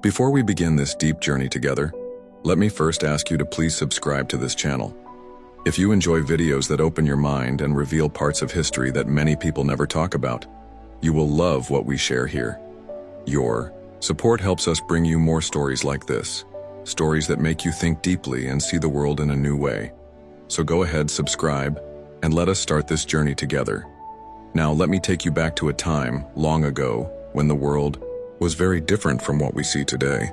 Before we begin this deep journey together, let me first ask you to please subscribe to this channel. If you enjoy videos that open your mind and reveal parts of history that many people never talk about, you will love what we share here. Your support helps us bring you more stories like this, stories that make you think deeply and see the world in a new way. So go ahead, subscribe, and let us start this journey together. Now let me take you back to a time long ago when the world was very different from what we see today.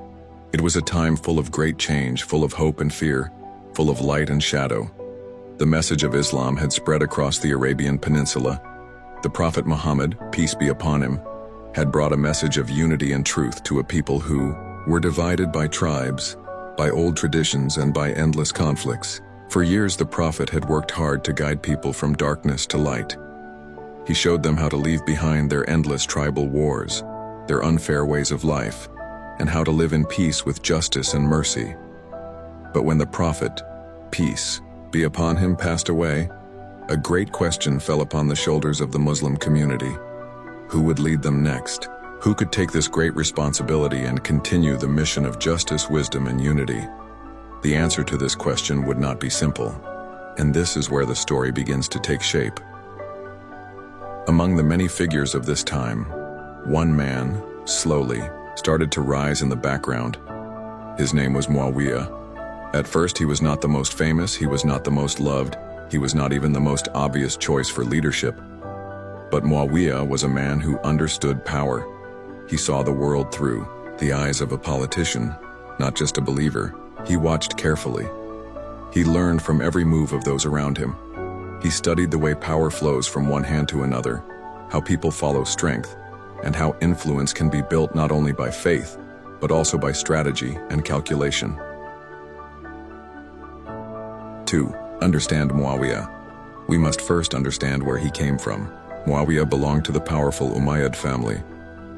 It was a time full of great change, full of hope and fear, full of light and shadow. The message of Islam had spread across the Arabian Peninsula. The Prophet Muhammad, peace be upon him, had brought a message of unity and truth to a people who were divided by tribes, by old traditions, and by endless conflicts. For years, the Prophet had worked hard to guide people from darkness to light. He showed them how to leave behind their endless tribal wars, their unfair ways of life, and how to live in peace with justice and mercy. But when the Prophet, peace be upon him, passed away, a great question fell upon the shoulders of the Muslim community. Who would lead them next? Who could take this great responsibility and continue the mission of justice, wisdom, and unity? The answer to this question would not be simple, and this is where the story begins to take shape. Among the many figures of this time, one man, slowly, started to rise in the background. His name was Muawiya. At first, he was not the most famous, he was not the most loved, he was not even the most obvious choice for leadership. But Muawiya was a man who understood power. He saw the world through the eyes of a politician, not just a believer. He watched carefully. He learned from every move of those around him. He studied the way power flows from one hand to another, how people follow strength, and how influence can be built not only by faith, but also by strategy and calculation. To understand Muawiya, we must first understand where he came from. Muawiya belonged to the powerful Umayyad family,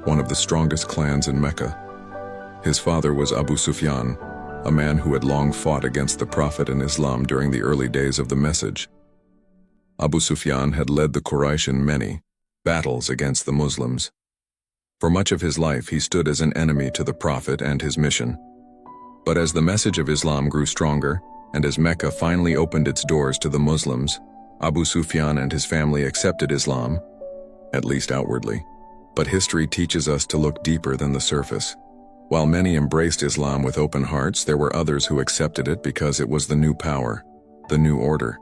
one of the strongest clans in Mecca. His father was Abu Sufyan, a man who had long fought against the Prophet and Islam during the early days of the message. Abu Sufyan had led the Quraysh in many battles against the Muslims. For much of his life, he stood as an enemy to the Prophet and his mission. But as the message of Islam grew stronger, and as Mecca finally opened its doors to the Muslims, Abu Sufyan and his family accepted Islam, at least outwardly. But history teaches us to look deeper than the surface. While many embraced Islam with open hearts, there were others who accepted it because it was the new power, the new order.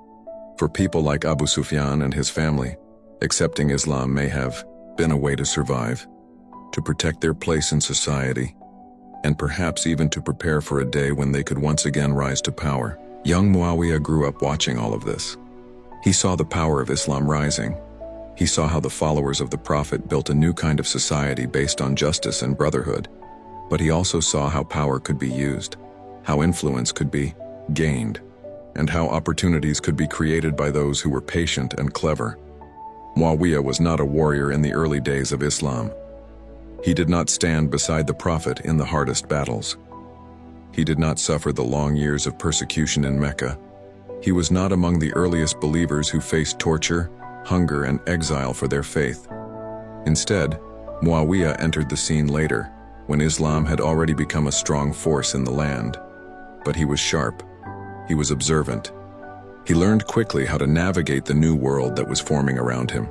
For people like Abu Sufyan and his family, accepting Islam may have been a way to survive, to protect their place in society, and perhaps even to prepare for a day when they could once again rise to power. Young Muawiya grew up watching all of this. He saw the power of Islam rising. He saw how the followers of the Prophet built a new kind of society based on justice and brotherhood. But he also saw how power could be used, how influence could be gained, and how opportunities could be created by those who were patient and clever. Muawiya was not a warrior in the early days of Islam. He did not stand beside the Prophet in the hardest battles. He did not suffer the long years of persecution in Mecca. He was not among the earliest believers who faced torture, hunger, and exile for their faith. Instead, Muawiya entered the scene later, when Islam had already become a strong force in the land. But he was sharp. He was observant. He learned quickly how to navigate the new world that was forming around him.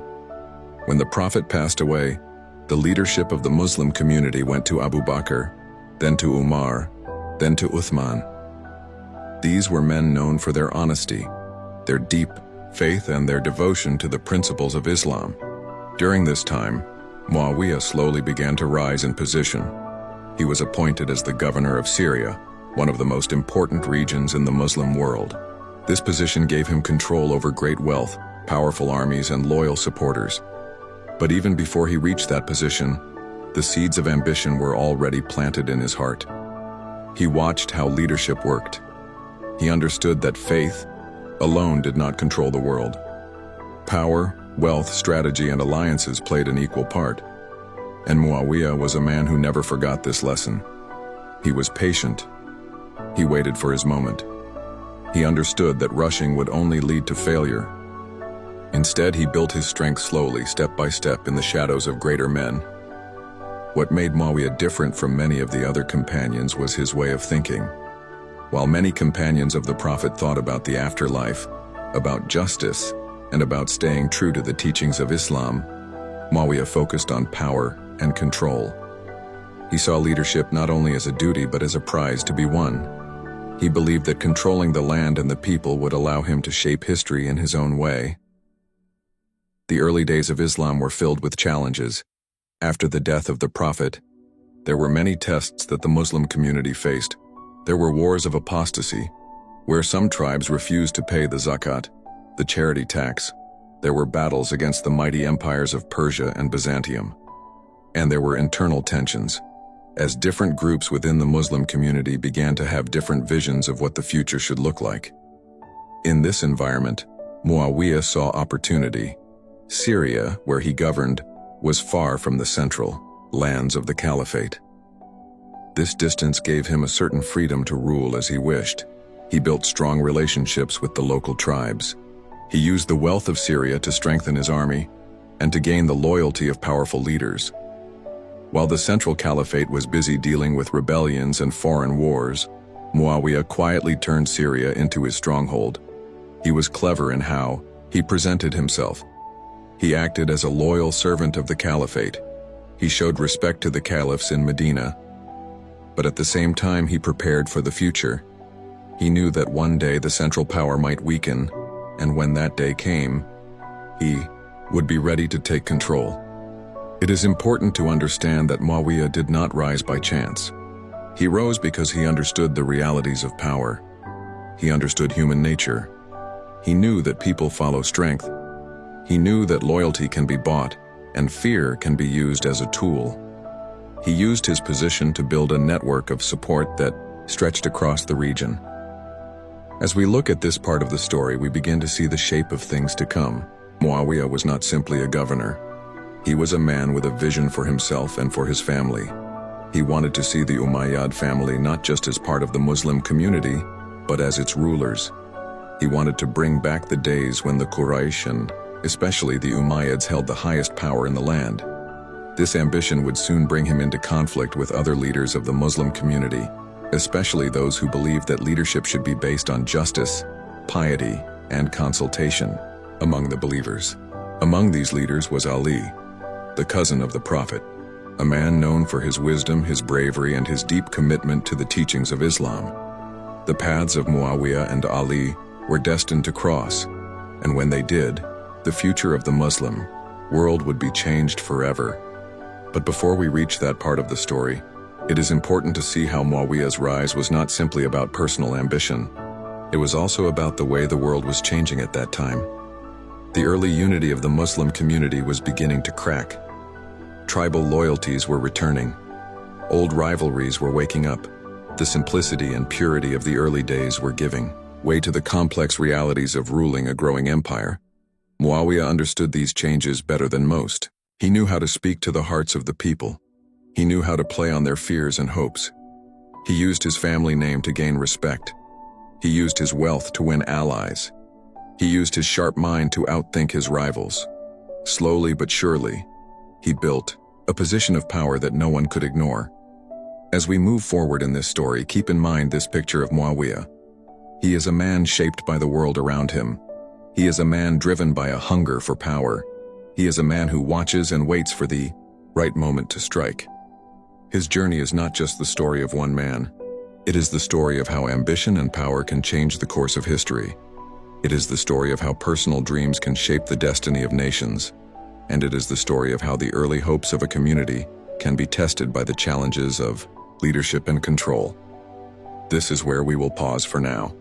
When the Prophet passed away, the leadership of the Muslim community went to Abu Bakr, then to Umar, then to Uthman. These were men known for their honesty, their deep faith, and their devotion to the principles of Islam. During this time, Muawiya slowly began to rise in position. He was appointed as the governor of Syria, one of the most important regions in the Muslim world. This position gave him control over great wealth, powerful armies, and loyal supporters. But even before he reached that position, the seeds of ambition were already planted in his heart. He watched how leadership worked. He understood that faith alone did not control the world. Power, wealth, strategy, and alliances played an equal part. And Muawiya was a man who never forgot this lesson. He was patient. He waited for his moment. He understood that rushing would only lead to failure. Instead, he built his strength slowly, step by step, in the shadows of greater men. What made Muawiya different from many of the other companions was his way of thinking. While many companions of the Prophet thought about the afterlife, about justice, and about staying true to the teachings of Islam, Muawiya focused on power and control. He saw leadership not only as a duty but as a prize to be won. He believed that controlling the land and the people would allow him to shape history in his own way. The early days of Islam were filled with challenges. After the death of the Prophet, there were many tests that the Muslim community faced. There were wars of apostasy, where some tribes refused to pay the zakat, the charity tax. There were battles against the mighty empires of Persia and Byzantium. And there were internal tensions, as different groups within the Muslim community began to have different visions of what the future should look like. In this environment, Muawiya saw opportunity. Syria, where he governed, was far from the central lands of the caliphate. This distance gave him a certain freedom to rule as he wished. He built strong relationships with the local tribes. He used the wealth of Syria to strengthen his army and to gain the loyalty of powerful leaders. While the central caliphate was busy dealing with rebellions and foreign wars, Muawiya quietly turned Syria into his stronghold. He was clever in how he presented himself. He acted as a loyal servant of the caliphate. He showed respect to the caliphs in Medina, but at the same time he prepared for the future. He knew that one day the central power might weaken, and when that day came, he would be ready to take control. It is important to understand that Muawiya did not rise by chance. He rose because he understood the realities of power. He understood human nature. He knew that people follow strength. He knew that loyalty can be bought, and fear can be used as a tool. He used his position to build a network of support that stretched across the region. As we look at this part of the story, we begin to see the shape of things to come. Muawiya was not simply a governor. He was a man with a vision for himself and for his family. He wanted to see the Umayyad family not just as part of the Muslim community, but as its rulers. He wanted to bring back the days when the Quraysh and especially the Umayyads held the highest power in the land. This ambition would soon bring him into conflict with other leaders of the Muslim community, especially those who believed that leadership should be based on justice, piety, and consultation among the believers. Among these leaders was Ali, the cousin of the Prophet, a man known for his wisdom, his bravery, and his deep commitment to the teachings of Islam. The paths of Muawiya and Ali were destined to cross, and when they did, the future of the Muslim world would be changed forever. But before we reach that part of the story, it is important to see how Muawiya's rise was not simply about personal ambition. It was also about the way the world was changing at that time. The early unity of the Muslim community was beginning to crack. Tribal loyalties were returning. Old rivalries were waking up. The simplicity and purity of the early days were giving way to the complex realities of ruling a growing empire. Muawiya understood these changes better than most. He knew how to speak to the hearts of the people. He knew how to play on their fears and hopes. He used his family name to gain respect. He used his wealth to win allies. He used his sharp mind to outthink his rivals. Slowly but surely, he built a position of power that no one could ignore. As we move forward in this story, keep in mind this picture of Muawiya. He is a man shaped by the world around him. He is a man driven by a hunger for power. He is a man who watches and waits for the right moment to strike. His journey is not just the story of one man. It is the story of how ambition and power can change the course of history. It is the story of how personal dreams can shape the destiny of nations. And it is the story of how the early hopes of a community can be tested by the challenges of leadership and control. This is where we will pause for now.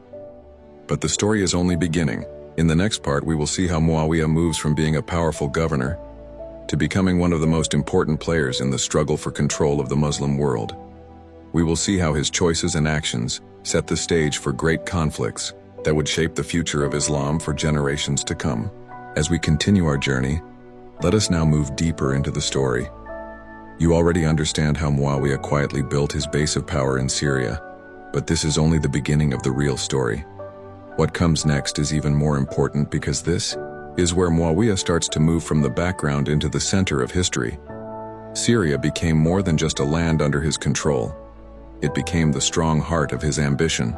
But the story is only beginning. In the next part, we will see how Muawiya moves from being a powerful governor to becoming one of the most important players in the struggle for control of the Muslim world. We will see how his choices and actions set the stage for great conflicts that would shape the future of Islam for generations to come. As we continue our journey, let us now move deeper into the story. You already understand how Muawiya quietly built his base of power in Syria, but this is only the beginning of the real story. What comes next is even more important because this is where Muawiya starts to move from the background into the center of history. Syria became more than just a land under his control. It became the strong heart of his ambition.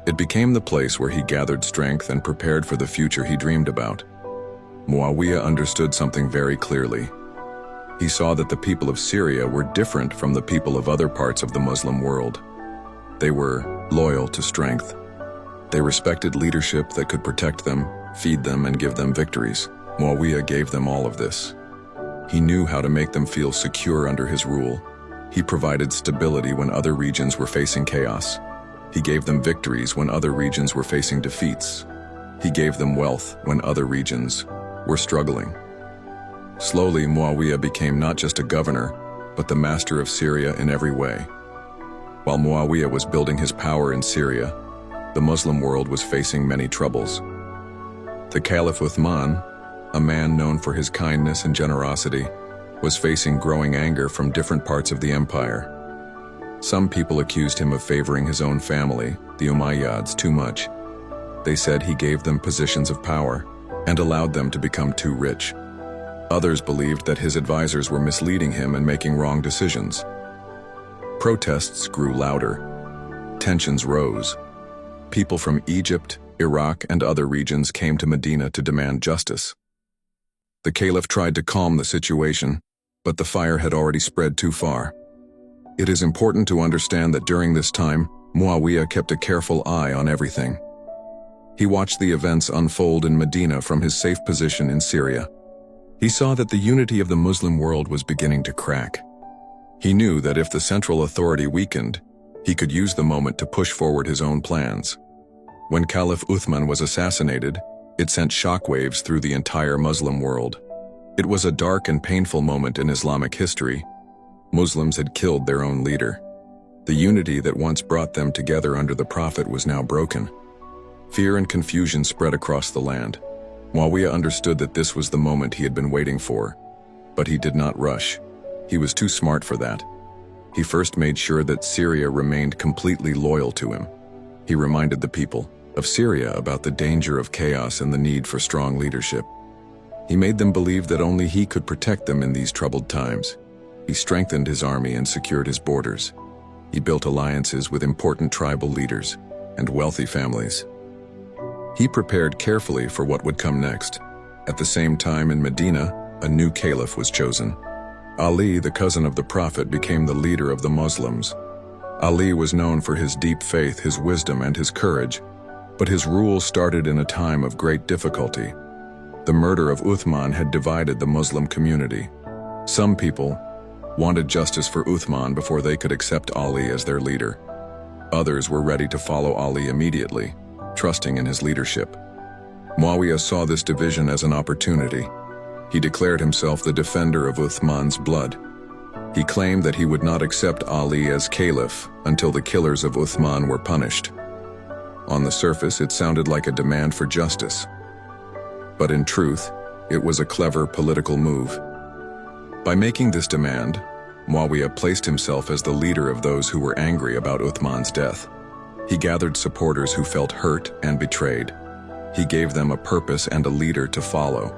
It became the place where he gathered strength and prepared for the future he dreamed about. Muawiya understood something very clearly. He saw that the people of Syria were different from the people of other parts of the Muslim world. They were loyal to strength. They respected leadership that could protect them, feed them, and give them victories. Muawiya gave them all of this. He knew how to make them feel secure under his rule. He provided stability when other regions were facing chaos. He gave them victories when other regions were facing defeats. He gave them wealth when other regions were struggling. Slowly, Muawiya became not just a governor, but the master of Syria in every way. While Muawiya was building his power in Syria, the Muslim world was facing many troubles. The Caliph Uthman, a man known for his kindness and generosity, was facing growing anger from different parts of the empire. Some people accused him of favoring his own family, the Umayyads, too much. They said he gave them positions of power and allowed them to become too rich. Others believed that his advisors were misleading him and making wrong decisions. Protests grew louder. Tensions rose. People from Egypt, Iraq, and other regions came to Medina to demand justice. The Caliph tried to calm the situation, but the fire had already spread too far. It is important to understand that during this time, Muawiya kept a careful eye on everything. He watched the events unfold in Medina from his safe position in Syria. He saw that the unity of the Muslim world was beginning to crack. He knew that if the central authority weakened, he could use the moment to push forward his own plans. When Caliph Uthman was assassinated, it sent shockwaves through the entire Muslim world. It was a dark and painful moment in Islamic history. Muslims had killed their own leader. The unity that once brought them together under the Prophet was now broken. Fear and confusion spread across the land. Muawiya understood that this was the moment he had been waiting for, but he did not rush. He was too smart for that. He first made sure that Syria remained completely loyal to him. He reminded the people of Syria about the danger of chaos and the need for strong leadership. He made them believe that only he could protect them in these troubled times. He strengthened his army and secured his borders. He built alliances with important tribal leaders and wealthy families. He prepared carefully for what would come next. At the same time in Medina, a new caliph was chosen. Ali, the cousin of the Prophet, became the leader of the Muslims. Ali was known for his deep faith, his wisdom, and his courage, but his rule started in a time of great difficulty. The murder of Uthman had divided the Muslim community. Some people wanted justice for Uthman before they could accept Ali as their leader. Others were ready to follow Ali immediately, trusting in his leadership. Muawiya saw this division as an opportunity. He declared himself the defender of Uthman's blood. He claimed that he would not accept Ali as caliph until the killers of Uthman were punished. On the surface, it sounded like a demand for justice. But in truth, it was a clever political move. By making this demand, Muawiya placed himself as the leader of those who were angry about Uthman's death. He gathered supporters who felt hurt and betrayed. He gave them a purpose and a leader to follow.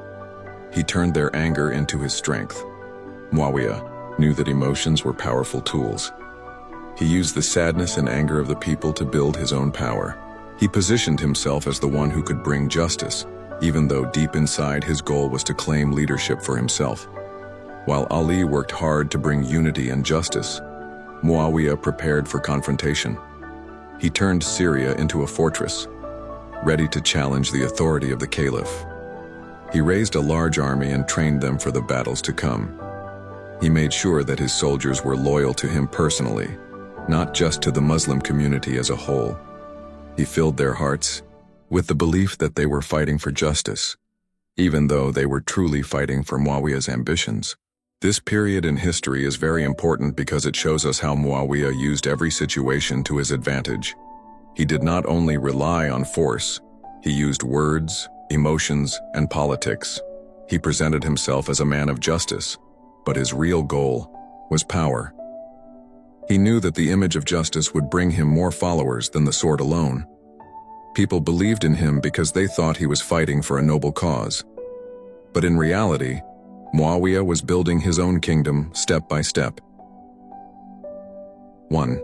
He turned their anger into his strength. Muawiya knew that emotions were powerful tools. He used the sadness and anger of the people to build his own power. He positioned himself as the one who could bring justice, even though deep inside his goal was to claim leadership for himself. While Ali worked hard to bring unity and justice, Muawiya prepared for confrontation. He turned Syria into a fortress, ready to challenge the authority of the caliph. He raised a large army and trained them for the battles to come. He made sure that his soldiers were loyal to him personally, not just to the Muslim community as a whole. He filled their hearts with the belief that they were fighting for justice, even though they were truly fighting for Muawiya's ambitions. This period in history is very important because it shows us how Muawiya used every situation to his advantage. He did not only rely on force, he used words, emotions, and politics. He presented himself as a man of justice, but his real goal was power. He knew that the image of justice would bring him more followers than the sword alone. People believed in him because they thought he was fighting for a noble cause. But in reality, Muawiya was building his own kingdom step by step. 1.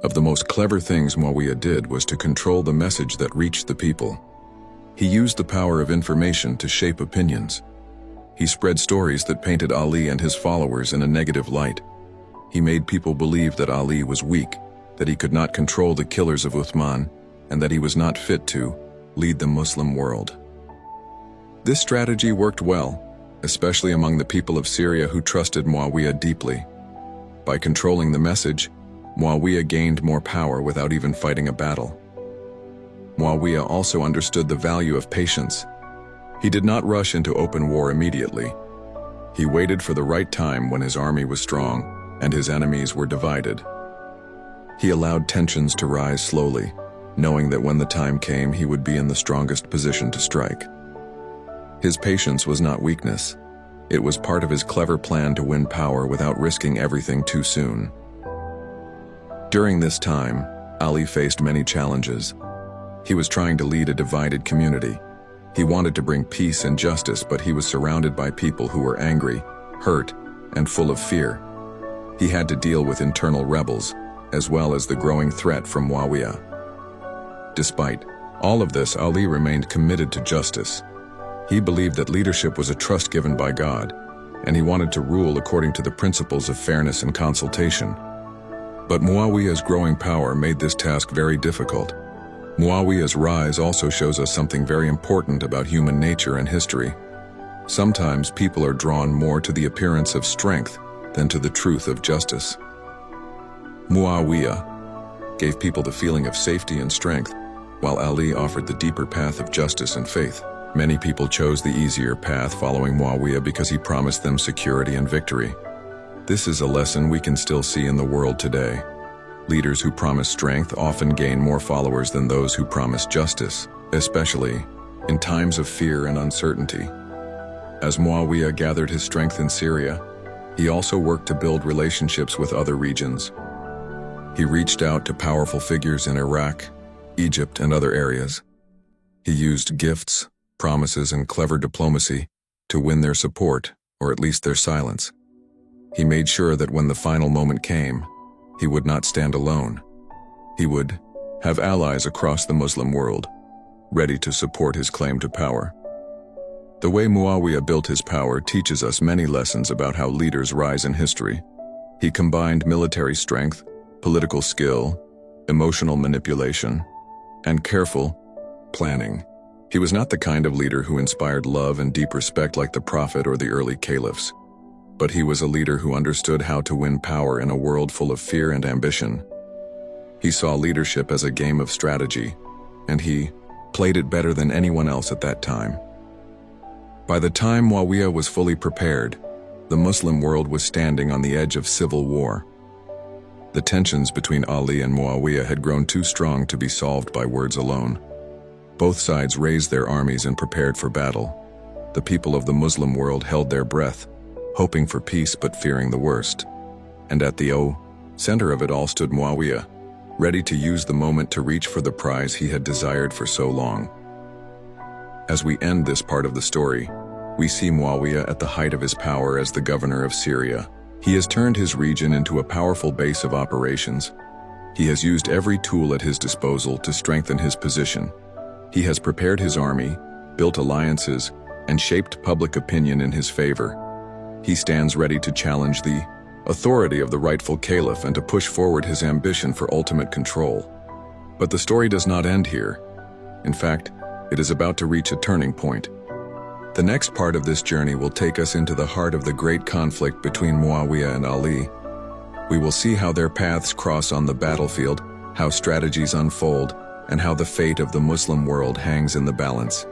Of the most clever things Muawiya did was to control the message that reached the people. He used the power of information to shape opinions. He spread stories that painted Ali and his followers in a negative light. He made people believe that Ali was weak, that he could not control the killers of Uthman, and that he was not fit to lead the Muslim world. This strategy worked well, especially among the people of Syria who trusted Muawiya deeply. By controlling the message, Muawiya gained more power without even fighting a battle. Muawiya also understood the value of patience. He did not rush into open war immediately. He waited for the right time when his army was strong and his enemies were divided. He allowed tensions to rise slowly, knowing that when the time came he would be in the strongest position to strike. His patience was not weakness. It was part of his clever plan to win power without risking everything too soon. During this time, Ali faced many challenges. He was trying to lead a divided community. He wanted to bring peace and justice, but he was surrounded by people who were angry, hurt, and full of fear. He had to deal with internal rebels, as well as the growing threat from Muawiya. Despite all of this, Ali remained committed to justice. He believed that leadership was a trust given by God, and he wanted to rule according to the principles of fairness and consultation. But Muawiya's growing power made this task very difficult. Muawiya's rise also shows us something very important about human nature and history. Sometimes people are drawn more to the appearance of strength than to the truth of justice. Muawiya gave people the feeling of safety and strength, while Ali offered the deeper path of justice and faith. Many people chose the easier path following Muawiya because he promised them security and victory. This is a lesson we can still see in the world today. Leaders who promise strength often gain more followers than those who promise justice, especially in times of fear and uncertainty. As Muawiya gathered his strength in Syria, he also worked to build relationships with other regions. He reached out to powerful figures in Iraq, Egypt, and other areas. He used gifts, promises, and clever diplomacy to win their support, or at least their silence. He made sure that when the final moment came, he would not stand alone. He would have allies across the Muslim world, ready to support his claim to power. The way Muawiya built his power teaches us many lessons about how leaders rise in history. He combined military strength, political skill, emotional manipulation, and careful planning. He was not the kind of leader who inspired love and deep respect like the Prophet or the early caliphs. But he was a leader who understood how to win power in a world full of fear and ambition. He saw leadership as a game of strategy, and he played it better than anyone else at that time. By the time Muawiya was fully prepared, the Muslim world was standing on the edge of civil war. The tensions between Ali and Muawiya had grown too strong to be solved by words alone. Both sides raised their armies and prepared for battle. The people of the Muslim world held their breath, hoping for peace but fearing the worst. And at the center of it all stood Muawiya, ready to use the moment to reach for the prize he had desired for so long. As we end this part of the story, we see Muawiya at the height of his power as the governor of Syria. He has turned his region into a powerful base of operations. He has used every tool at his disposal to strengthen his position. He has prepared his army, built alliances, and shaped public opinion in his favor. He stands ready to challenge the authority of the rightful caliph and to push forward his ambition for ultimate control. But the story does not end here. In fact, it is about to reach a turning point. The next part of this journey will take us into the heart of the great conflict between Muawiya and Ali. We will see how their paths cross on the battlefield, how strategies unfold, and how the fate of the Muslim world hangs in the balance.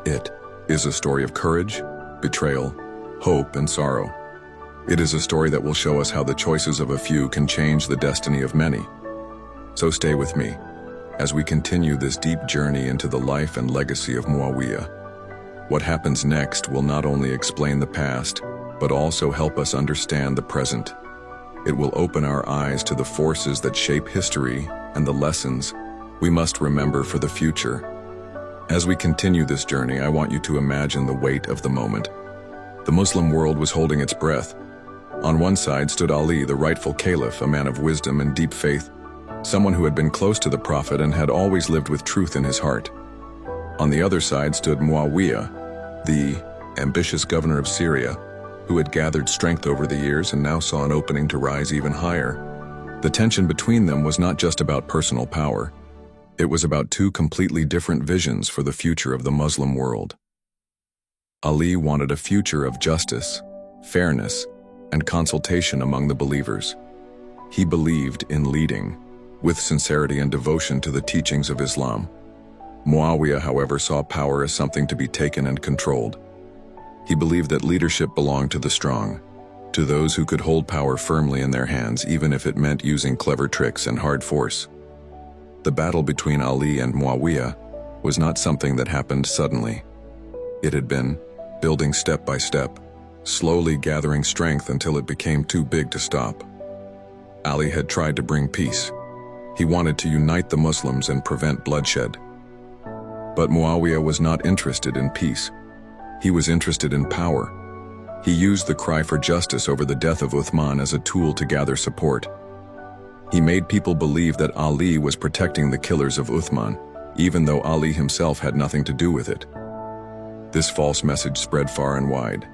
It is a story of courage, betrayal, hope, and sorrow. It is a story that will show us how the choices of a few can change the destiny of many. So stay with me as we continue this deep journey into the life and legacy of Muawiya. What happens next will not only explain the past, but also help us understand the present. It will open our eyes to the forces that shape history and the lessons we must remember for the future. As we continue this journey, I want you to imagine the weight of the moment. The Muslim world was holding its breath. On one side stood Ali, the rightful caliph, a man of wisdom and deep faith, someone who had been close to the Prophet and had always lived with truth in his heart. On the other side stood Muawiya, the ambitious governor of Syria, who had gathered strength over the years and now saw an opening to rise even higher. The tension between them was not just about personal power. It was about two completely different visions for the future of the Muslim world. Ali wanted a future of justice, fairness, and consultation among the believers. He believed in leading, with sincerity and devotion to the teachings of Islam. Muawiya, however, saw power as something to be taken and controlled. He believed that leadership belonged to the strong, to those who could hold power firmly in their hands, even if it meant using clever tricks and hard force. The battle between Ali and Muawiya was not something that happened suddenly. It had been building step by step, slowly gathering strength until it became too big to stop. Ali had tried to bring peace. He wanted to unite the Muslims and prevent bloodshed. But Muawiya was not interested in peace. He was interested in power. He used the cry for justice over the death of Uthman as a tool to gather support. He made people believe that Ali was protecting the killers of Uthman, even though Ali himself had nothing to do with it. This false message spread far and wide,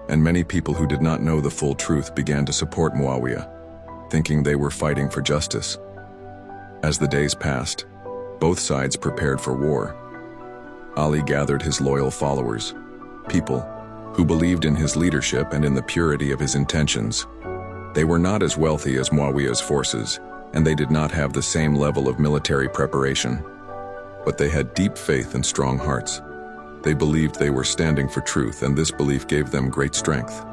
and many people who did not know the full truth began to support Muawiya, thinking they were fighting for justice. As the days passed, both sides prepared for war. Ali gathered his loyal followers, people who believed in his leadership and in the purity of his intentions. They were not as wealthy as Muawiya's forces, and they did not have the same level of military preparation. But they had deep faith and strong hearts. They believed they were standing for truth, and this belief gave them great strength.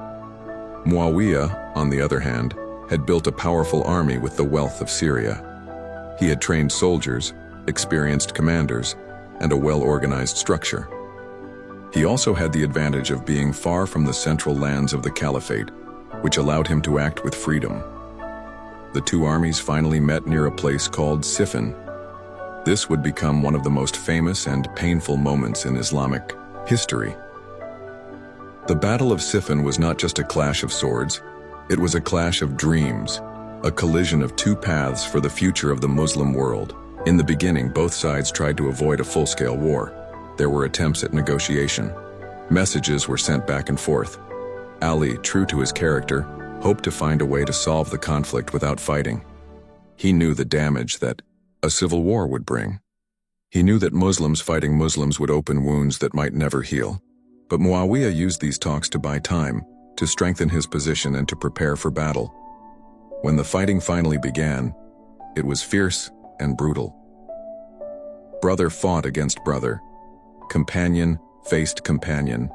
Muawiya, on the other hand, had built a powerful army with the wealth of Syria. He had trained soldiers, experienced commanders, and a well-organized structure. He also had the advantage of being far from the central lands of the caliphate, which allowed him to act with freedom. The two armies finally met near a place called Siffin. This would become one of the most famous and painful moments in Islamic history. The Battle of Siffin was not just a clash of swords, it was a clash of dreams, a collision of two paths for the future of the Muslim world. In the beginning, both sides tried to avoid a full-scale war. There were attempts at negotiation. Messages were sent back and forth. Ali, true to his character, hoped to find a way to solve the conflict without fighting. He knew the damage that a civil war would bring. He knew that Muslims fighting Muslims would open wounds that might never heal. But Muawiya used these talks to buy time, to strengthen his position and to prepare for battle. When the fighting finally began, it was fierce and brutal. Brother fought against brother. Companion faced companion.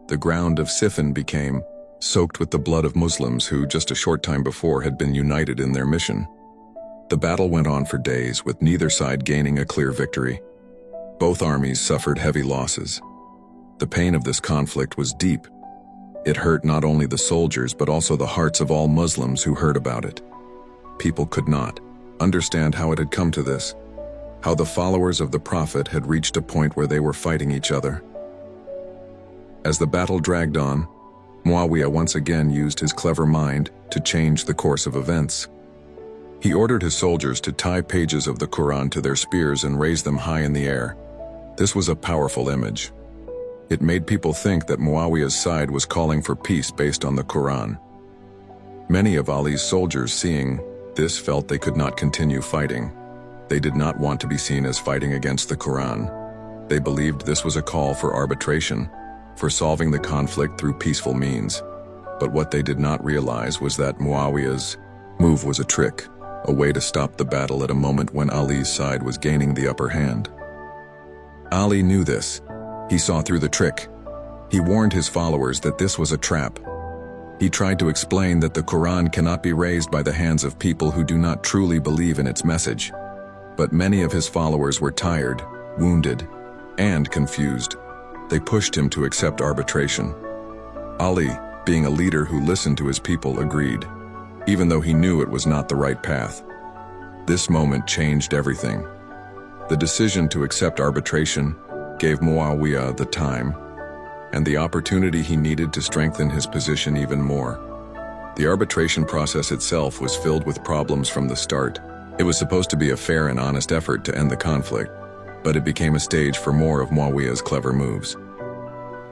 The ground of Siffin became soaked with the blood of Muslims who, just a short time before, had been united in their mission. The battle went on for days, with neither side gaining a clear victory. Both armies suffered heavy losses. The pain of this conflict was deep. It hurt not only the soldiers but also the hearts of all Muslims who heard about it. People could not understand how it had come to this, how the followers of the Prophet had reached a point where they were fighting each other. As the battle dragged on, Muawiya once again used his clever mind to change the course of events. He ordered his soldiers to tie pages of the Quran to their spears and raise them high in the air. This was a powerful image. It made people think that Muawiya's side was calling for peace based on the Quran. Many of Ali's soldiers, seeing this, felt they could not continue fighting. They did not want to be seen as fighting against the Quran. They believed this was a call for arbitration, for solving the conflict through peaceful means. But what they did not realize was that Muawiya's move was a trick, a way to stop the battle at a moment when Ali's side was gaining the upper hand. Ali knew this. He saw through the trick. He warned his followers that this was a trap. He tried to explain that the Quran cannot be raised by the hands of people who do not truly believe in its message. But many of his followers were tired, wounded, and confused. They pushed him to accept arbitration. Ali, being a leader who listened to his people, agreed, even though he knew it was not the right path. This moment changed everything. The decision to accept arbitration gave Muawiya the time and the opportunity he needed to strengthen his position even more. The arbitration process itself was filled with problems from the start. It was supposed to be a fair and honest effort to end the conflict, but it became a stage for more of Muawiyah's clever moves.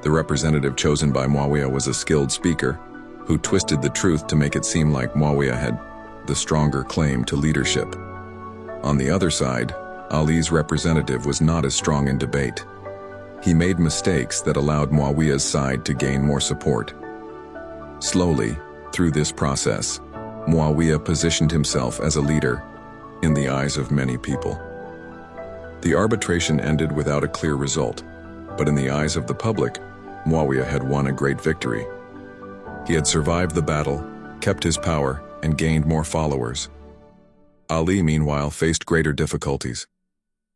The representative chosen by Muawiyah was a skilled speaker who twisted the truth to make it seem like Muawiyah had the stronger claim to leadership. On the other side, Ali's representative was not as strong in debate. He made mistakes that allowed Muawiyah's side to gain more support. Slowly, through this process, Muawiyah positioned himself as a leader in the eyes of many people. The arbitration ended without a clear result, but in the eyes of the public, Muawiyah had won a great victory. He had survived the battle, kept his power, and gained more followers. Ali, meanwhile, faced greater difficulties.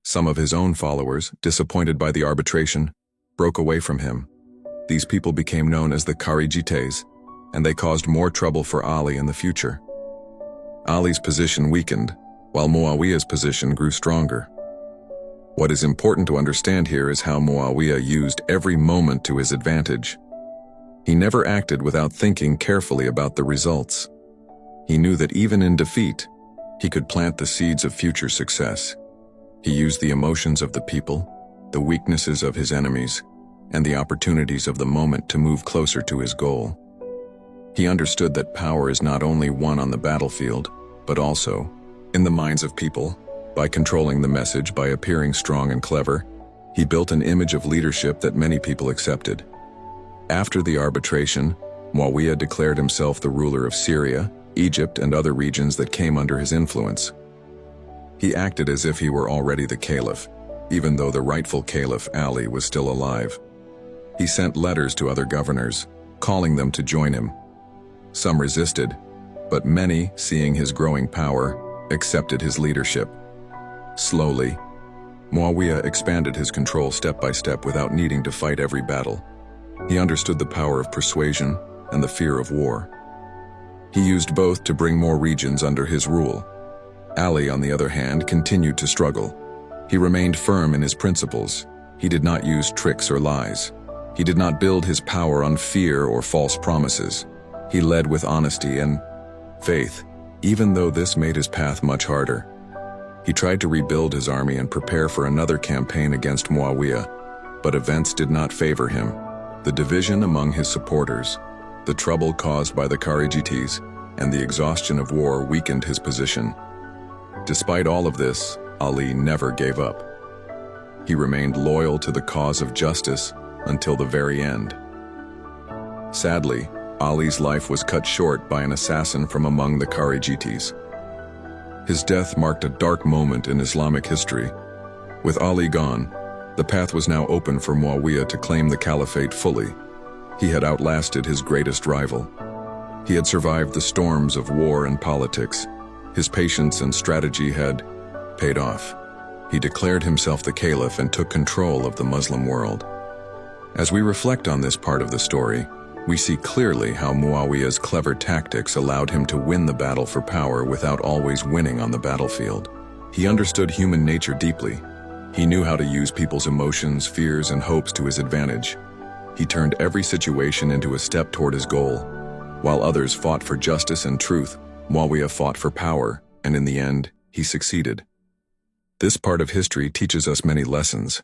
Some of his own followers, disappointed by the arbitration, broke away from him. These people became known as the Kharijites, and they caused more trouble for Ali in the future. Ali's position weakened, while Muawiyah's position grew stronger. What is important to understand here is how Muawiyah used every moment to his advantage. He never acted without thinking carefully about the results. He knew that even in defeat, he could plant the seeds of future success. He used the emotions of the people, the weaknesses of his enemies, and the opportunities of the moment to move closer to his goal. He understood that power is not only won on the battlefield, but also in the minds of people. By controlling the message, by appearing strong and clever, he built an image of leadership that many people accepted. After the arbitration, Muawiyah declared himself the ruler of Syria, Egypt, and other regions that came under his influence. He acted as if he were already the caliph, even though the rightful caliph Ali was still alive. He sent letters to other governors, calling them to join him. Some resisted, but many, seeing his growing power, accepted his leadership. Slowly, Muawiyah expanded his control step by step without needing to fight every battle. He understood the power of persuasion and the fear of war. He used both to bring more regions under his rule. Ali, on the other hand, continued to struggle. He remained firm in his principles. He did not use tricks or lies. He did not build his power on fear or false promises. He led with honesty and faith, even though this made his path much harder. He tried to rebuild his army and prepare for another campaign against Muawiyah, but events did not favor him. The division among his supporters, the trouble caused by the Kharijites, and the exhaustion of war weakened his position. Despite all of this, Ali never gave up. He remained loyal to the cause of justice until the very end. Sadly, Ali's life was cut short by an assassin from among the Kharijites. His death marked a dark moment in Islamic history. With Ali gone, the path was now open for Muawiyah to claim the caliphate fully. He had outlasted his greatest rival. He had survived the storms of war and politics. His patience and strategy had paid off. He declared himself the caliph and took control of the Muslim world. As we reflect on this part of the story, we see clearly how Muawiyah's clever tactics allowed him to win the battle for power without always winning on the battlefield. He understood human nature deeply. He knew how to use people's emotions, fears, and hopes to his advantage. He turned every situation into a step toward his goal. While others fought for justice and truth, Muawiyah fought for power, and in the end, he succeeded. This part of history teaches us many lessons.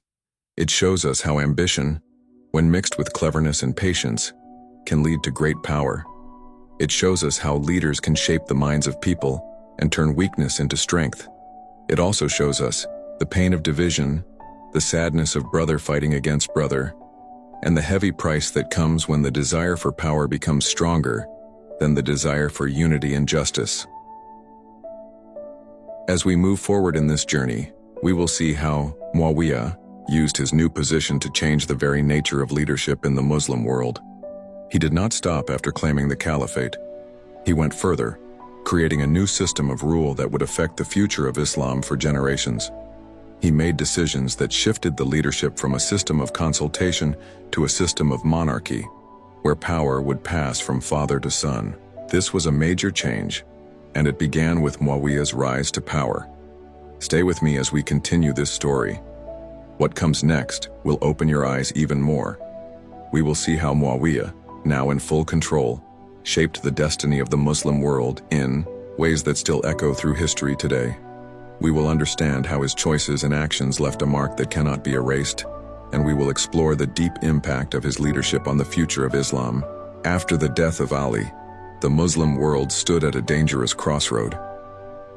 It shows us how ambition, when mixed with cleverness and patience, can lead to great power. It shows us how leaders can shape the minds of people and turn weakness into strength. It also shows us the pain of division, the sadness of brother fighting against brother, and the heavy price that comes when the desire for power becomes stronger than the desire for unity and justice. As we move forward in this journey, we will see how Muawiyah used his new position to change the very nature of leadership in the Muslim world. He did not stop after claiming the caliphate. He went further, creating a new system of rule that would affect the future of Islam for generations. He made decisions that shifted the leadership from a system of consultation to a system of monarchy, where power would pass from father to son. This was a major change, and it began with Muawiyah's rise to power. Stay with me as we continue this story. What comes next will open your eyes even more. we will see how Muawiya, now in full control, shaped the destiny of the Muslim world in ways that still echo through history today. We will understand how his choices and actions left a mark that cannot be erased, and we will explore the deep impact of his leadership on the future of Islam. After the death of Ali, the Muslim world stood at a dangerous crossroad.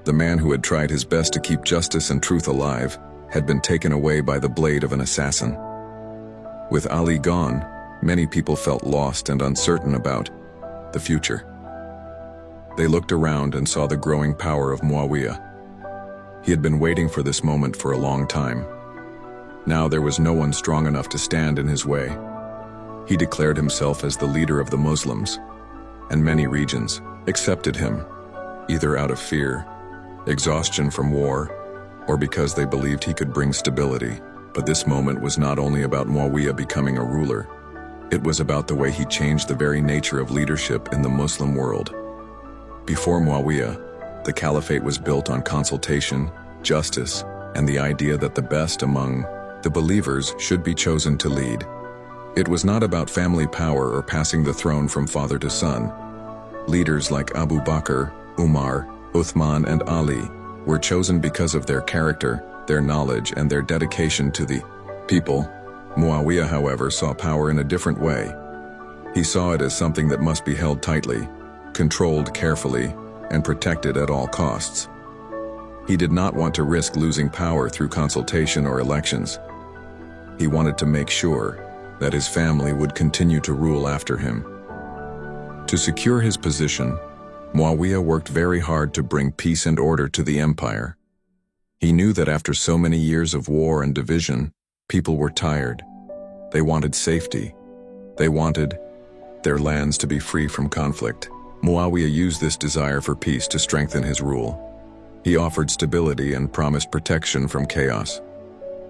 The man who had tried his best to keep justice and truth alive had been taken away by the blade of an assassin. With Ali gone, many people felt lost and uncertain about the future. They looked around and saw the growing power of Muawiya. He had been waiting for this moment for a long time. Now there was no one strong enough to stand in his way. He declared himself as the leader of the Muslims, and many regions accepted him, either out of fear, exhaustion from war, or because they believed he could bring stability. But this moment was not only about Muawiya becoming a ruler, it was about the way he changed the very nature of leadership in the Muslim world. Before Muawiya, the caliphate was built on consultation, justice, and the idea that the best among the believers should be chosen to lead. It was not about family power or passing the throne from father to son. Leaders like Abu Bakr, Umar, Uthman, and Ali were chosen because of their character, their knowledge, and their dedication to the people. Muawiya, however, saw power in a different way. He saw it as something that must be held tightly, controlled carefully, and protected at all costs. He did not want to risk losing power through consultation or elections. He wanted to make sure that his family would continue to rule after him. To secure his position, Muawiya worked very hard to bring peace and order to the empire. He knew that after so many years of war and division, people were tired. They wanted safety. They wanted their lands to be free from conflict. Muawiya used this desire for peace to strengthen his rule. He offered stability and promised protection from chaos.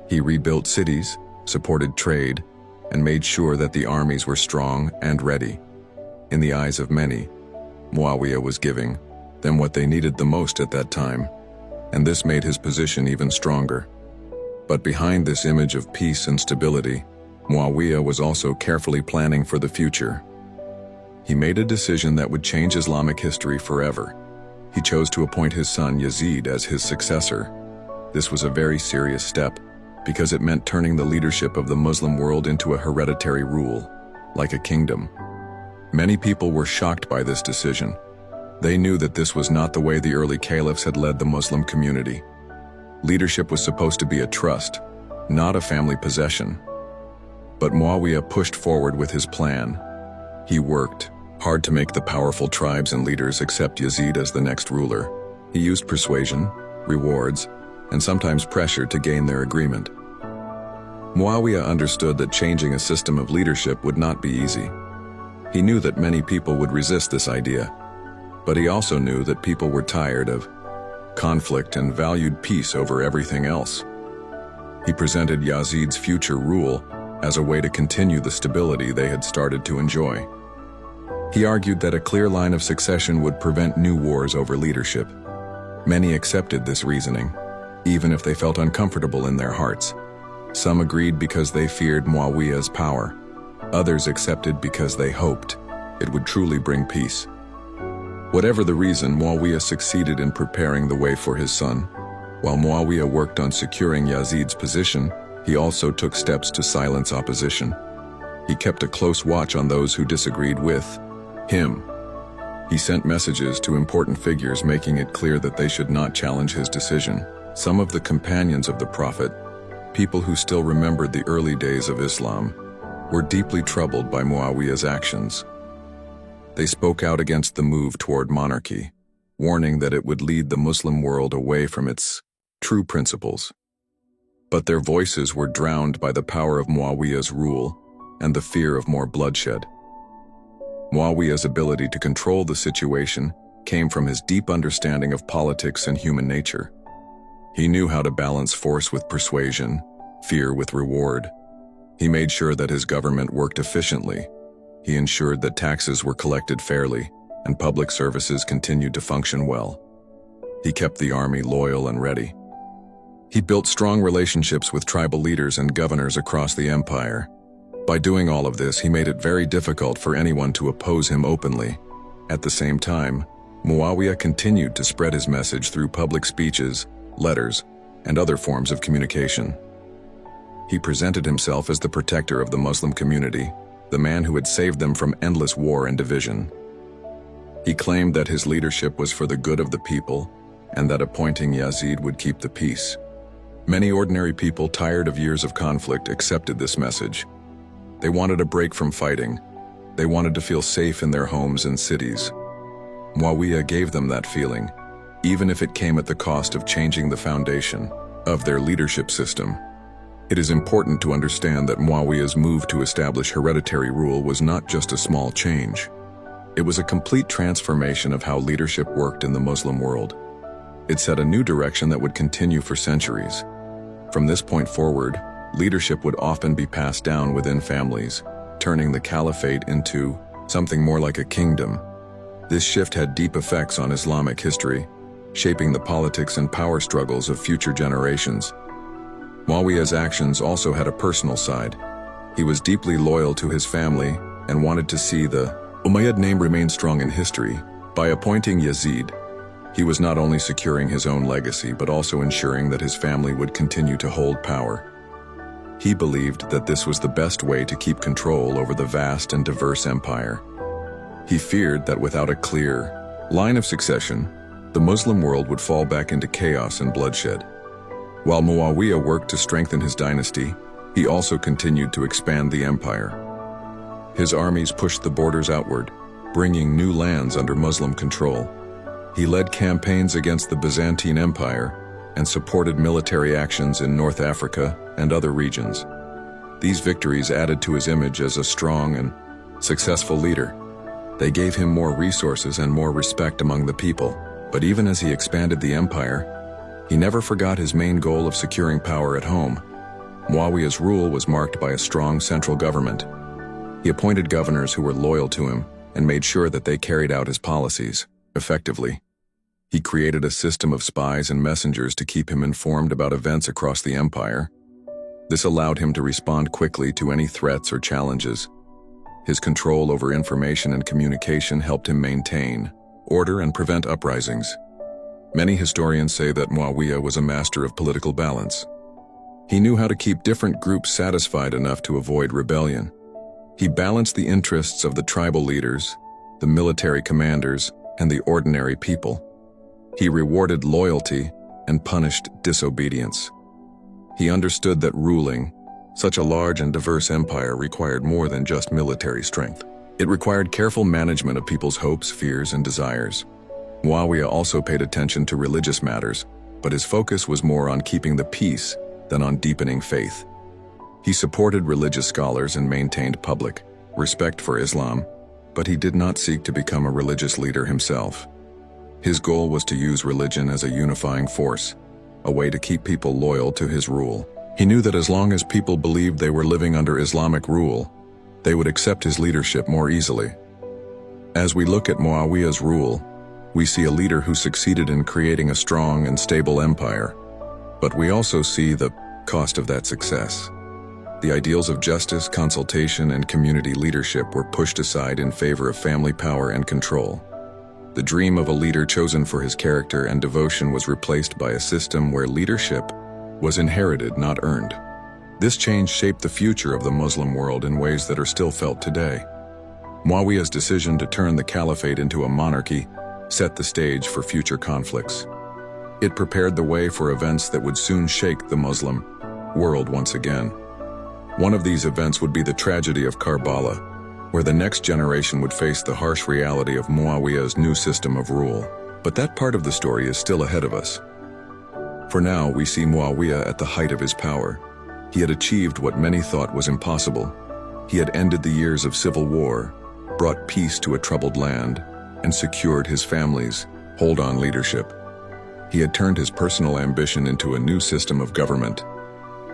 He rebuilt cities, supported trade, and made sure that the armies were strong and ready. In the eyes of many, Muawiya was giving them what they needed the most at that time, and this made his position even stronger. But behind this image of peace and stability, Muawiya was also carefully planning for the future. He made a decision that would change Islamic history forever. He chose to appoint his son Yazid as his successor. This was a very serious step, because it meant turning the leadership of the Muslim world into a hereditary rule, like a kingdom. Many people were shocked by this decision. They knew that this was not the way the early caliphs had led the Muslim community. Leadership was supposed to be a trust, not a family possession. But Muawiya pushed forward with his plan. He worked hard to make the powerful tribes and leaders accept Yazid as the next ruler. He used persuasion, rewards, and sometimes pressure to gain their agreement. Muawiya understood that changing a system of leadership would not be easy. He knew that many people would resist this idea, but he also knew that people were tired of conflict and valued peace over everything else. He presented Yazid's future rule as a way to continue the stability they had started to enjoy. He argued that a clear line of succession would prevent new wars over leadership. Many accepted this reasoning, even if they felt uncomfortable in their hearts. Some agreed because they feared Muawiya's power. Others accepted because they hoped it would truly bring peace. Whatever the reason, Muawiya succeeded in preparing the way for his son. While Muawiya worked on securing Yazid's position, he also took steps to silence opposition. He kept a close watch on those who disagreed with him. He sent messages to important figures making it clear that they should not challenge his decision. Some of the companions of the Prophet, people who still remembered the early days of Islam, were deeply troubled by Muawiya's actions. They spoke out against the move toward monarchy, warning that it would lead the Muslim world away from its true principles. But their voices were drowned by the power of Muawiya's rule and the fear of more bloodshed. Muawiya's ability to control the situation came from his deep understanding of politics and human nature. He knew how to balance force with persuasion, fear with reward. He made sure that his government worked efficiently. He ensured that taxes were collected fairly and public services continued to function well. He kept the army loyal and ready. He built strong relationships with tribal leaders and governors across the empire. By doing all of this, he made it very difficult for anyone to oppose him openly. At the same time, Muawiya continued to spread his message through public speeches, letters, and other forms of communication. He presented himself as the protector of the Muslim community, the man who had saved them from endless war and division. He claimed that his leadership was for the good of the people and that appointing Yazid would keep the peace. Many ordinary people, tired of years of conflict, accepted this message. They wanted a break from fighting. They wanted to feel safe in their homes and cities. Muawiya gave them that feeling, even if it came at the cost of changing the foundation of their leadership system. It is important to understand that Muawiya's move to establish hereditary rule was not just a small change. It was a complete transformation of how leadership worked in the Muslim world. It set a new direction that would continue for centuries. From this point forward, leadership would often be passed down within families, turning the caliphate into something more like a kingdom. This shift had deep effects on Islamic history, shaping the politics and power struggles of future generations. Muawiya's actions also had a personal side. He was deeply loyal to his family and wanted to see the Umayyad name remain strong in history. By appointing Yazid, he was not only securing his own legacy but also ensuring that his family would continue to hold power. He believed that this was the best way to keep control over the vast and diverse empire. He feared that without a clear line of succession, the Muslim world would fall back into chaos and bloodshed. While Muawiya worked to strengthen his dynasty, he also continued to expand the empire. His armies pushed the borders outward, bringing new lands under Muslim control. He led campaigns against the Byzantine Empire and supported military actions in North Africa and other regions. These victories added to his image as a strong and successful leader. They gave him more resources and more respect among the people. But even as he expanded the empire, he never forgot his main goal of securing power at home. Muawiya's rule was marked by a strong central government. He appointed governors who were loyal to him and made sure that they carried out his policies effectively. He created a system of spies and messengers to keep him informed about events across the empire. This allowed him to respond quickly to any threats or challenges. His control over information and communication helped him maintain order and prevent uprisings. Many historians say that Muawiya was a master of political balance. He knew how to keep different groups satisfied enough to avoid rebellion. He balanced the interests of the tribal leaders, the military commanders, and the ordinary people. He rewarded loyalty and punished disobedience. He understood that ruling such a large and diverse empire required more than just military strength. It required careful management of people's hopes, fears, and desires. Muawiya also paid attention to religious matters, but his focus was more on keeping the peace than on deepening faith. He supported religious scholars and maintained public respect for Islam, but he did not seek to become a religious leader himself. His goal was to use religion as a unifying force, a way to keep people loyal to his rule. He knew that as long as people believed they were living under Islamic rule, they would accept his leadership more easily. As we look at Muawiya's rule, we see a leader who succeeded in creating a strong and stable empire. But we also see the cost of that success. The ideals of justice, consultation, and community leadership were pushed aside in favor of family power and control. The dream of a leader chosen for his character and devotion was replaced by a system where leadership was inherited, not earned. This change shaped the future of the Muslim world in ways that are still felt today. Muawiya's decision to turn the caliphate into a monarchy set the stage for future conflicts. It prepared the way for events that would soon shake the Muslim world once again. One of these events would be the tragedy of Karbala, where the next generation would face the harsh reality of Muawiya's new system of rule. But that part of the story is still ahead of us. For now, we see Muawiya at the height of his power. He had achieved what many thought was impossible. He had ended the years of civil war, brought peace to a troubled land, and secured his family's hold-on leadership. He had turned his personal ambition into a new system of government.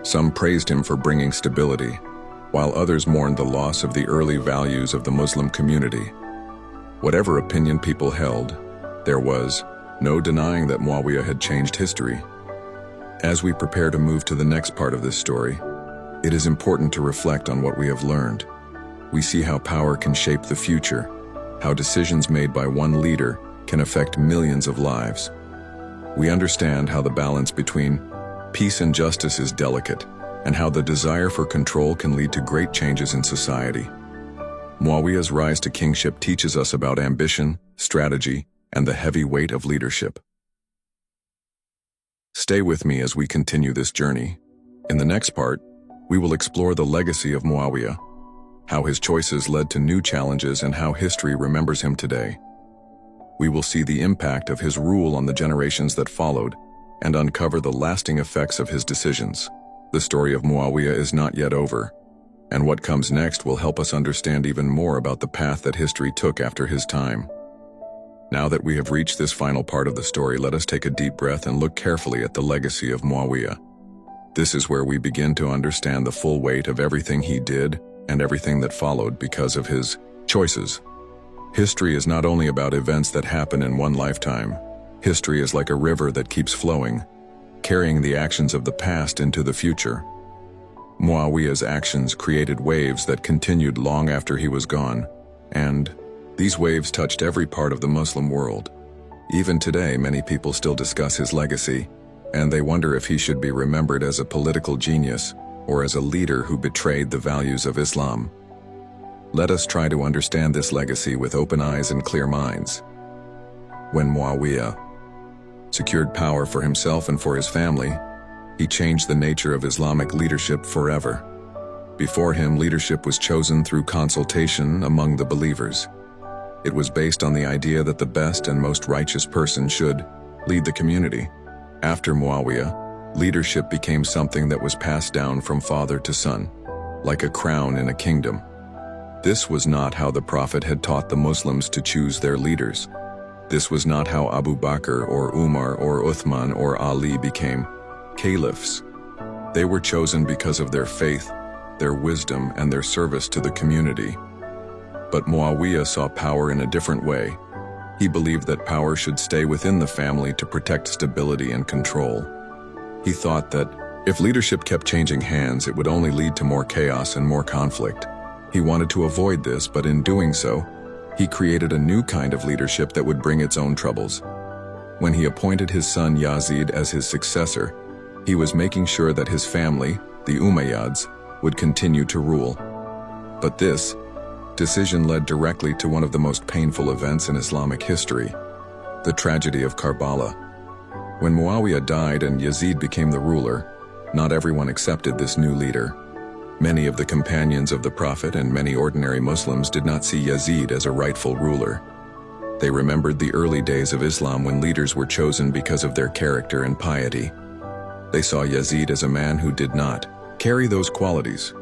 Some praised him for bringing stability, while others mourned the loss of the early values of the Muslim community. Whatever opinion people held, there was no denying that Muawiya had changed history. As we prepare to move to the next part of this story, It is important to reflect on what we have learned. We see how power can shape the future, how decisions made by one leader can affect millions of lives. We understand how the balance between peace and justice is delicate, and how the desire for control can lead to great changes in society. Muawiya's rise to kingship teaches us about ambition, strategy, and the heavy weight of leadership. Stay with me as we continue this journey. In the next part, we will explore the legacy of Muawiya, how his choices led to new challenges and how history remembers him today. We will see the impact of his rule on the generations that followed and uncover the lasting effects of his decisions. The story of Muawiya is not yet over, and what comes next will help us understand even more about the path that history took after his time. Now that we have reached this final part of the story, let us take a deep breath and look carefully at the legacy of Muawiya. This is where we begin to understand the full weight of everything he did and everything that followed because of his choices. History is not only about events that happen in one lifetime. History is like a river that keeps flowing, carrying the actions of the past into the future. Muawiya's actions created waves that continued long after he was gone, and these waves touched every part of the Muslim world. Even today, many people still discuss his legacy, and they wonder if he should be remembered as a political genius or as a leader who betrayed the values of Islam. Let us try to understand this legacy with open eyes and clear minds. When Muawiya secured power for himself and for his family, he changed the nature of Islamic leadership forever. Before him, leadership was chosen through consultation among the believers. It was based on the idea that the best and most righteous person should lead the community. After Muawiya, leadership became something that was passed down from father to son, like a crown in a kingdom. This was not how the Prophet had taught the Muslims to choose their leaders. This was not how Abu Bakr or Umar or Uthman or Ali became caliphs. They were chosen because of their faith, their wisdom, and their service to the community. But Muawiya saw power in a different way. He believed that power should stay within the family to protect stability and control. He thought that if leadership kept changing hands, it would only lead to more chaos and more conflict. He wanted to avoid this, but in doing so, he created a new kind of leadership that would bring its own troubles. When he appointed his son Yazid as his successor, he was making sure that his family, the Umayyads, would continue to rule. But this decision led directly to one of the most painful events in Islamic history, the tragedy of Karbala. When Muawiya died and Yazid became the ruler, not everyone accepted this new leader. Many of the companions of the Prophet and many ordinary Muslims did not see Yazid as a rightful ruler. They remembered the early days of Islam when leaders were chosen because of their character and piety. They saw Yazid as a man who did not carry those qualities.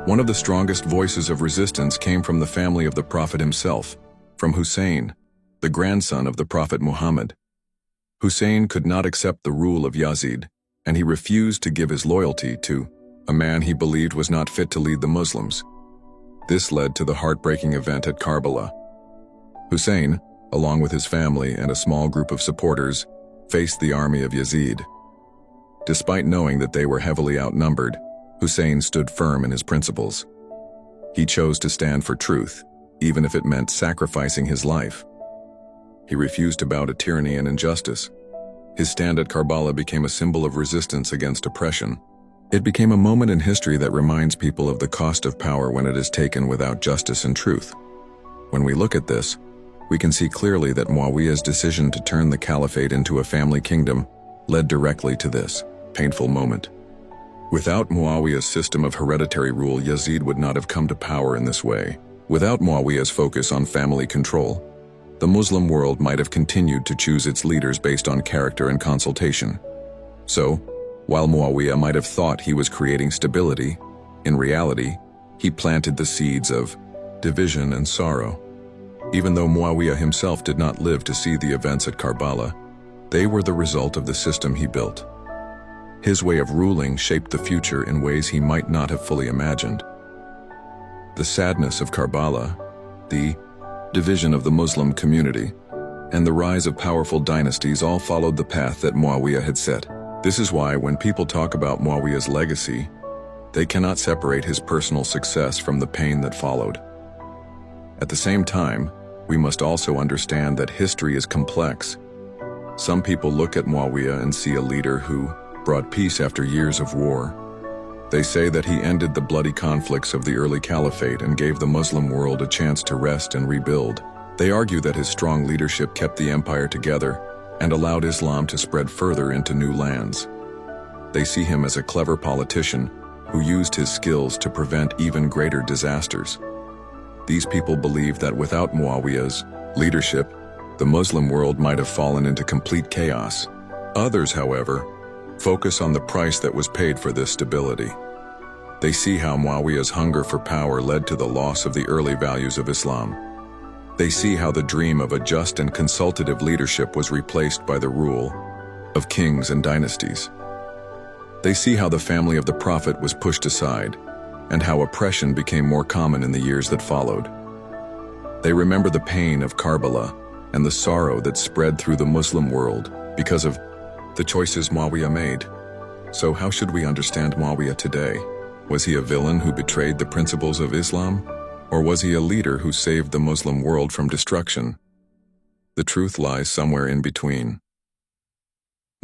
One of the strongest voices of resistance came from the family of the Prophet himself, from Hussein, the grandson of the Prophet Muhammad. Hussein could not accept the rule of Yazid, and he refused to give his loyalty to a man he believed was not fit to lead the Muslims. This led to the heartbreaking event at Karbala. Hussein, along with his family and a small group of supporters, faced the army of Yazid. Despite knowing that they were heavily outnumbered, Hussein stood firm in his principles. He chose to stand for truth, even if it meant sacrificing his life. He refused to bow to tyranny and injustice. His stand at Karbala became a symbol of resistance against oppression. It became a moment in history that reminds people of the cost of power when it is taken without justice and truth. When we look at this, we can see clearly that Muawiya's decision to turn the caliphate into a family kingdom led directly to this painful moment. Without Muawiya's system of hereditary rule, Yazid would not have come to power in this way. Without Muawiya's focus on family control, the Muslim world might have continued to choose its leaders based on character and consultation. So, while Muawiya might have thought he was creating stability, in reality, he planted the seeds of division and sorrow. Even though Muawiya himself did not live to see the events at Karbala, they were the result of the system he built. His way of ruling shaped the future in ways he might not have fully imagined. The sadness of Karbala, the division of the Muslim community, and the rise of powerful dynasties all followed the path that Muawiya had set. This is why when people talk about Muawiya's legacy, They cannot separate his personal success from the pain that followed. At the same time, we must also understand that history is complex. Some people look at Muawiya and see a leader who brought peace after years of war. They say that he ended the bloody conflicts of the early caliphate and gave the Muslim world a chance to rest and rebuild. They argue that his strong leadership kept the empire together and allowed Islam to spread further into new lands. They see him as a clever politician who used his skills to prevent even greater disasters. These people believe that without Muawiya's leadership, the Muslim world might have fallen into complete chaos. Others, however, focus on the price that was paid for this stability. They see how Muawiya's hunger for power led to the loss of the early values of Islam. They see how the dream of a just and consultative leadership was replaced by the rule of kings and dynasties. They see how the family of the Prophet was pushed aside, and how oppression became more common in the years that followed. They remember the pain of Karbala and the sorrow that spread through the Muslim world because of the choices Muawiya made. So how should we understand Muawiya today? Was he a villain who betrayed the principles of Islam? Or was he a leader who saved the Muslim world from destruction? The truth lies somewhere in between.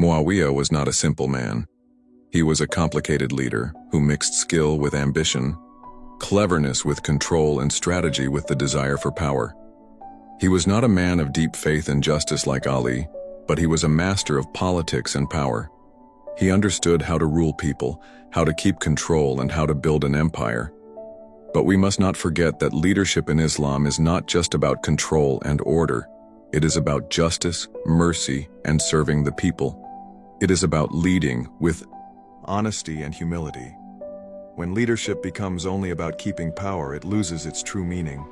Muawiya was not a simple man. He was a complicated leader who mixed skill with ambition, cleverness with control, and strategy with the desire for power. He was not a man of deep faith and justice like Ali, but he was a master of politics and power. He understood how to rule people, how to keep control, and how to build an empire. But we must not forget that leadership in Islam is not just about control and order. It is about justice, mercy, and serving the people. It is about leading with honesty and humility. When leadership becomes only about keeping power, it loses its true meaning.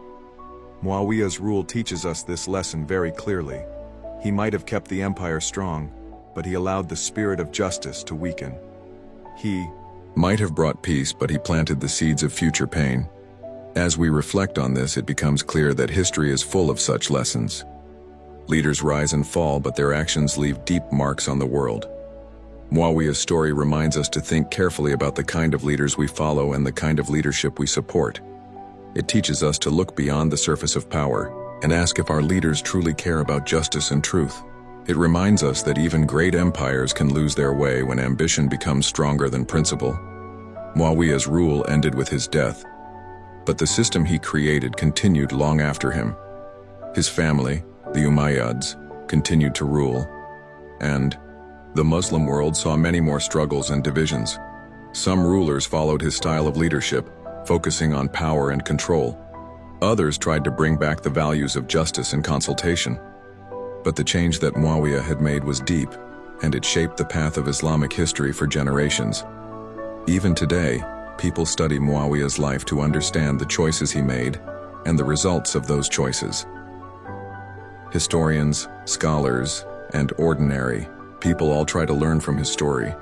Muawiya's rule teaches us this lesson very clearly. He might have kept the empire strong, but he allowed the spirit of justice to weaken. He might have brought peace, but he planted the seeds of future pain. As we reflect on this, it becomes clear that history is full of such lessons. Leaders rise and fall, but their actions leave deep marks on the world. Muawiya's story reminds us to think carefully about the kind of leaders we follow and the kind of leadership we support. It teaches us to look beyond the surface of power and ask if our leaders truly care about justice and truth. It reminds us that even great empires can lose their way when ambition becomes stronger than principle. Muawiya's rule ended with his death, but the system he created continued long after him. His family, the Umayyads, continued to rule, and the Muslim world saw many more struggles and divisions. Some rulers followed his style of leadership, focusing on power and control. Others tried to bring back the values of justice and consultation. But the change that Muawiya had made was deep, and it shaped the path of Islamic history for generations. Even today, people study Muawiya's life to understand the choices he made and the results of those choices. Historians, scholars, and ordinary people all try to learn from his story.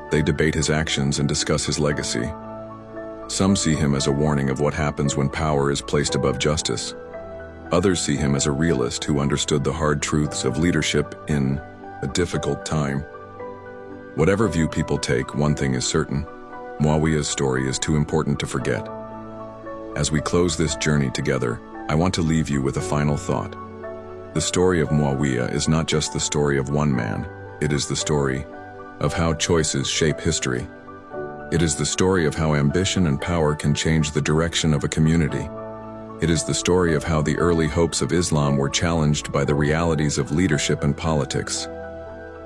They debate his actions and discuss his legacy. Some see him as a warning of what happens when power is placed above justice. Others see him as a realist who understood the hard truths of leadership in a difficult time. Whatever view people take, one thing is certain: Muawiya's story is too important to forget. As we close this journey together, I want to leave you with a final thought. The story of Muawiya is not just the story of one man. It is the story of how choices shape history. It is the story of how ambition and power can change the direction of a community. It is the story of how the early hopes of Islam were challenged by the realities of leadership and politics.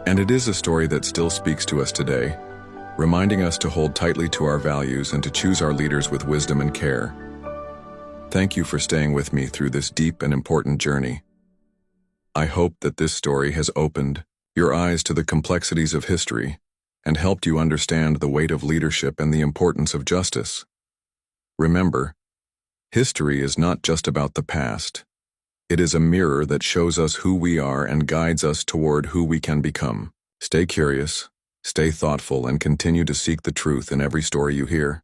And it is a story that still speaks to us today, reminding us to hold tightly to our values and to choose our leaders with wisdom and care. Thank you for staying with me through this deep and important journey. I hope that this story has opened your eyes to the complexities of history and helped you understand the weight of leadership and the importance of justice. Remember, history is not just about the past. It is a mirror that shows us who we are and guides us toward who we can become. Stay curious, stay thoughtful, and continue to seek the truth in every story you hear.